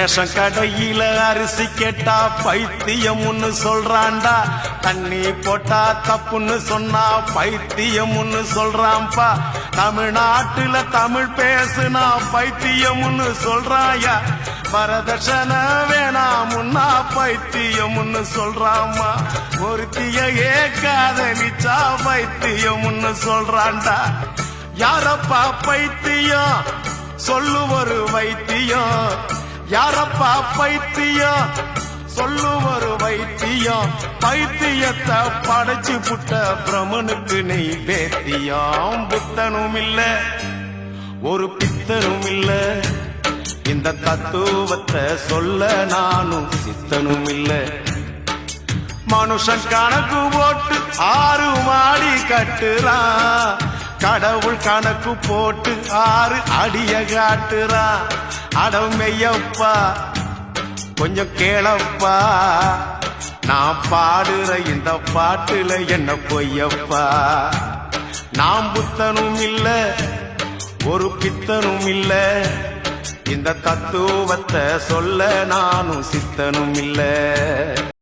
Ration கடையில அரிசி கேட்டா பைத்தியம்னு சொல்றான்டா. தண்ணி போட்டா தப்புன்னு சொன்னா பைத்தியம்னு சொல்றான்பா. தமிழ்நாட்டுல தமிழ் பேசுனா பைத்தியம்னு சொல்றாயா. வரதட்சணை வேணாமுன்னா பைத்தியம்னு சொல்றாமா. ஒருத்தியே காதலிச்சா பைத்தியம்னு சொல்றான்டா. யாரப்பா பைத்தியம் சொல்லு ஒரு வைத்தியம். யாரப்பா பைத்தியம் சொல்லு ஒரு வைத்தியம். பைத்தியத்தை படைச்சு புட்ட பிரமனுக்கு நெய்வேத்தியம். புத்தனும் இல்ல ஒரு பித்தனும் இல்ல. இந்த தத்துவத்தை சொல்ல நானும் சித்தனும் இல்ல. மனுஷன் கணக்கு போட்டு 6 மாடி கட்டுறான். கடவுள் கணக்கு போட்டு 6 அடிய காட்டுறான். அடமையப்பா கொஞ்சம் கேளப்பா. நான் பாடுற இந்த பாட்டுல என்ன பொய்யப்பா. நாம் புத்தனும் இல்ல ஒரு பித்தனும் இல்ல. இந்த தத்துவத்தை சொல்ல நானும் சித்தனும் இல்ல.